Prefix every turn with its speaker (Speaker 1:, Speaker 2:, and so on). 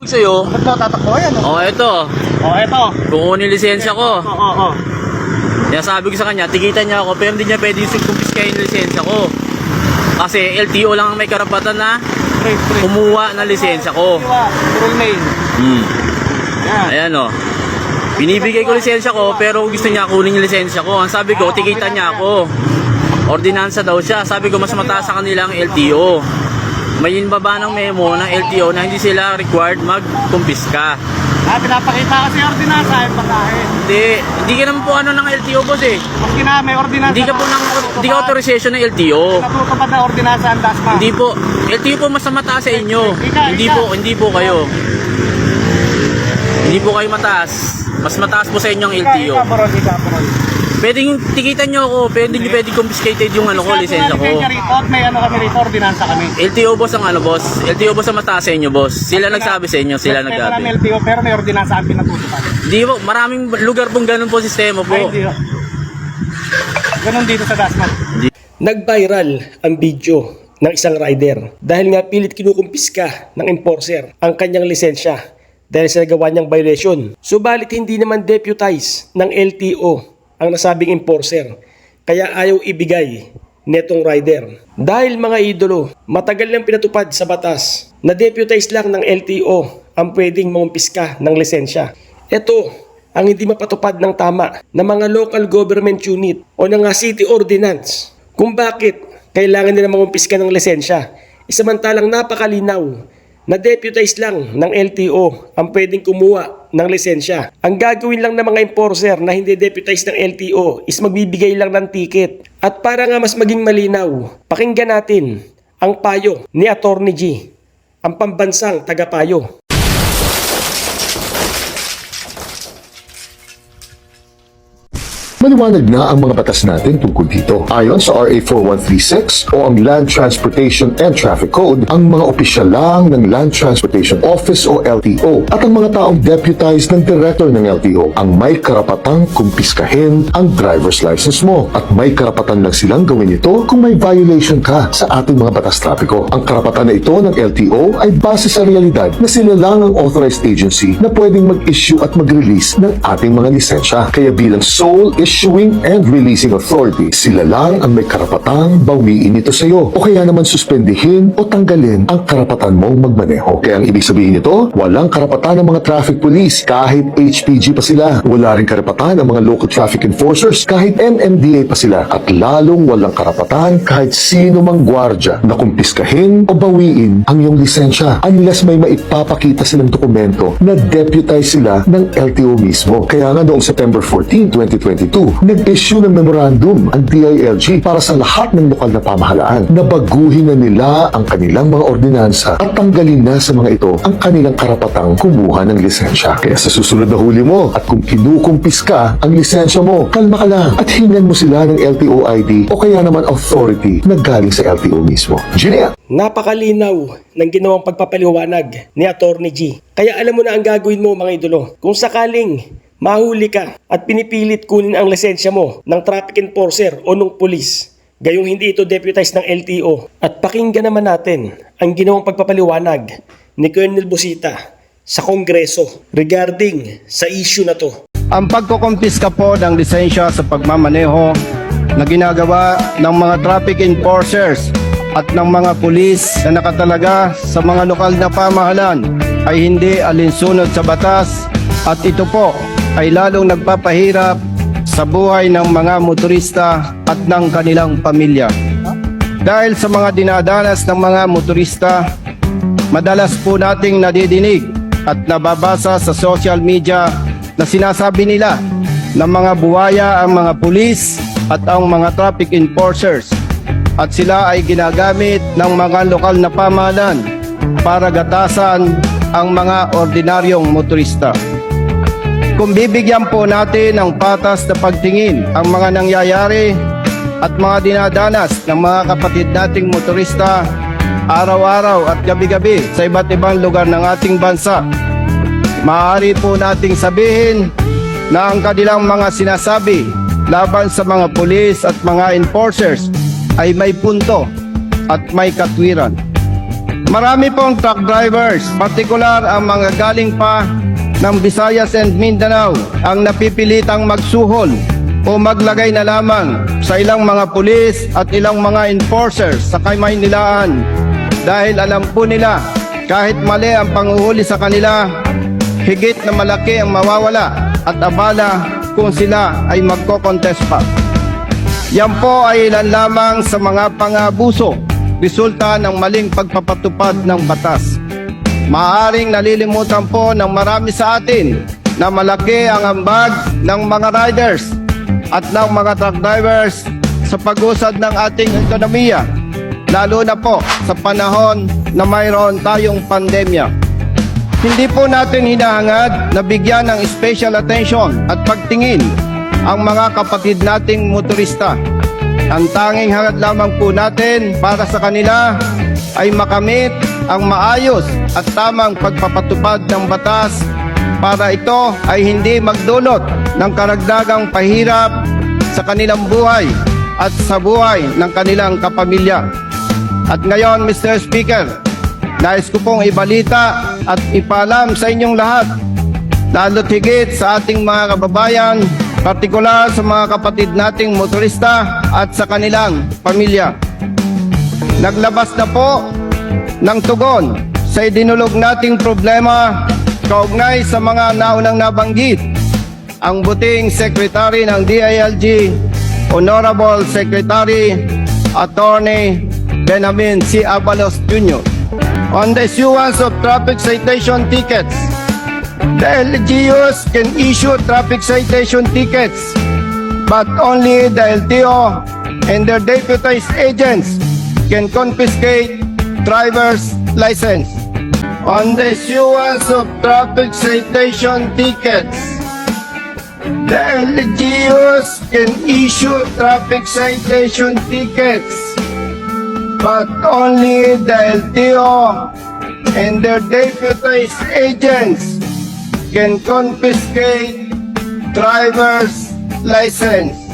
Speaker 1: Sa'yo.
Speaker 2: Ba't mo tatakbo yan?
Speaker 1: Oh, ito.
Speaker 2: Eto.
Speaker 1: Kukunin lisensya ko.
Speaker 2: Oo.
Speaker 1: Kaya sabi ko sa kanya, tikitan niya ako, pero hindi niya pwede kumpiskahin yung lisensya ko. Kasi LTO lang ang may karapatan na kumuha ng lisensya ko.
Speaker 2: Full main.
Speaker 1: Ayan o. Binibigay ko lisensya ko, pero gusto niya kunin yung lisensya ko. Ang sabi ko, tikitan niya ako. Ordinansa daw siya. Sabi ko, mas mataas sa kanila ang LTO. May inbaba ng memo ng LTO na hindi sila required mag-kumpiska.
Speaker 2: Pinapakita kasi ordinansa ay pagkain.
Speaker 1: Hindi ka naman po ano ng LTO, boss eh.
Speaker 2: Maski na may ordinansa.
Speaker 1: Hindi ka authorization ng LTO.
Speaker 2: Natutupad na ordinansa ang DASMA.
Speaker 1: Hindi po. LTO po mas mataas sa inyo. Hindi po kayo. Hindi po kayo mataas. Mas mataas po sa inyo ang LTO. Pwedeng tikitan nyo ako, pero hindi nyo pwedeng confiscated yung ano ko, lisensya ko.
Speaker 2: May ano kami rito, ordinansa kami.
Speaker 1: LTO boss ang ano, boss. LTO boss ang mataas sa inyo, boss. Sila nagsabi sa inyo, sila nagsabi.
Speaker 2: May LTO pero may ordinansa ang pinatutupad.
Speaker 1: Hindi po, maraming lugar pong ganun po sistema po.
Speaker 2: Ay, hindi. Ganun dito sa DASMA.
Speaker 3: Nag-viral ang video ng isang rider dahil nga pilit kinukumpiska ng enforcer ang kanyang lisensya dahil sa nagawa niyang violation. Subalit hindi naman deputize ng LTO ang nasabing enforcer, kaya ayaw ibigay netong rider. Dahil mga idolo, matagal nang pinatupad sa batas na deputize lang ng LTO ang pwedeng mangumpiska ng lisensya. Ito ang hindi mapatupad ng tama ng mga local government unit o ng city ordinance kung bakit kailangan nila mangumpiska ng lisensya. Isamantalang napakalinaw na deputize lang ng LTO ang pwedeng kumuha ng lisensya. Ang gagawin lang ng mga enforcer na hindi deputize ng LTO is magbibigay lang ng ticket. At para nga mas maging malinaw, pakinggan natin ang payo ni Atty. G, ang pambansang tagapayo.
Speaker 4: Maliwanag na ang mga batas natin tungkol dito. Ayon sa RA 4136 o ang Land Transportation and Traffic Code, ang mga opisyal lang ng Land Transportation Office o LTO at ang mga taong deputized ng Director ng LTO ang may karapatang kumpiskahin ang driver's license mo at may karapatan lang silang gawin ito kung may violation ka sa ating mga batas trapiko. Ang karapatan na ito ng LTO ay base sa realidad na sila lang ang authorized agency na pwedeng mag-issue at mag-release ng ating mga lisensya. Kaya bilang sole issuing and releasing authority, sila lang ang may karapatang bawiin ito sa iyo o kaya naman suspendihin o tanggalin ang karapatan mong magmaneho. Kaya ang ibig sabihin nito, walang karapatan ng mga traffic police kahit HPG pa sila. Wala rin karapatan ng mga local traffic enforcers kahit MMDA pa sila. At lalong walang karapatan kahit sino mang gwardya na kumpiskahin o bawiin ang iyong lisensya unless may maipapakita silang dokumento na deputize sila ng LTO mismo. Kaya nga noong September 14, 2022, nag-issue ng memorandum ang DILG para sa lahat ng lokal na pamahalaan na baguhin na nila ang kanilang mga ordinansa at tanggalin na sa mga ito ang kanilang karapatang kumuha ng lisensya. Kaya sa susunod na huli mo at kung kinukumpis ka ang lisensya mo, kalma ka lang at hingan mo sila ng LTO ID o kaya naman authority na galing sa LTO mismo. Genial!
Speaker 3: Napakalinaw ng ginawang pagpapaliwanag ni Atty. G. Kaya alam mo na ang gagawin mo mga idolo. Kung sakaling mahuli ka at pinipilit kunin ang lisensya mo ng traffic enforcer o ng pulis, gayong hindi ito deputized ng LTO. At pakinggan naman natin ang ginawang pagpapaliwanag ni Colonel Busita sa Kongreso regarding sa issue na to.
Speaker 5: Ang pagkukumpiska po ng lisensya sa pagmamaneho na ginagawa ng mga traffic enforcers at ng mga pulis na nakatalaga sa mga lokal na pamahalaan ay hindi alinsunod sa batas at ito po ay lalong nagpapahirap sa buhay ng mga motorista at ng kanilang pamilya. Dahil sa mga dinadanas ng mga motorista, madalas po nating nadidinig at nababasa sa social media na sinasabi nila na mga buwaya ang mga pulis at ang mga traffic enforcers at sila ay ginagamit ng mga lokal na pamahalaan para gatasan ang mga ordinaryong motorista. Kung bibigyan po natin ng patas na pagtingin ang mga nangyayari at mga dinadanas ng mga kapatid nating motorista araw-araw at gabi-gabi sa iba't ibang lugar ng ating bansa, maaari po nating sabihin na ang kanilang mga sinasabi laban sa mga pulis at mga enforcers ay may punto at may katwiran. Marami pong truck drivers, partikular ang mga galing pa ng Visayas and Mindanao, ang napipilitang magsuhol o maglagay na lamang sa ilang mga pulis at ilang mga enforcers sa Kamaynilaan dahil alam po nila kahit mali ang panguhuli sa kanila, higit na malaki ang mawawala at abala kung sila ay magko-contest pa. Yan po ay ilan lamang sa mga pangabuso, resulta ng maling pagpapatupad ng batas. Maaring nalilimutan po ng marami sa atin na malaki ang ambag ng mga riders at ng mga truck drivers sa pag-usad ng ating ekonomiya, lalo na po sa panahon na mayroon tayong pandemya. Hindi po natin hinahangad na bigyan ng special attention at pagtingin ang mga kapatid nating motorista. Ang tanging hangad lamang po natin para sa kanila ay makamit ang maayos at tamang pagpapatupad ng batas para ito ay hindi magdulot ng karagdagang pahirap sa kanilang buhay at sa buhay ng kanilang kapamilya. At ngayon, Mr. Speaker, nais ko pong ibalita at ipaalam sa inyong lahat, lalo't higit sa ating mga kababayan, partikular sa mga kapatid nating motorista at sa kanilang pamilya. Naglabas na po ng tugon sa idinulog nating problema kaugnay sa mga naunang nabanggit ang buting Secretary ng DILG, Honorable Secretary Attorney Benjamin C. Abalos Jr. On the issuance of traffic citation tickets, the LGUs can issue traffic citation tickets, but only the LTO and their deputized agents can confiscate driver's license. On the issuance of traffic citation tickets, the LGUs can issue traffic citation tickets, but only the LTO and their deputized agents can confiscate driver's license.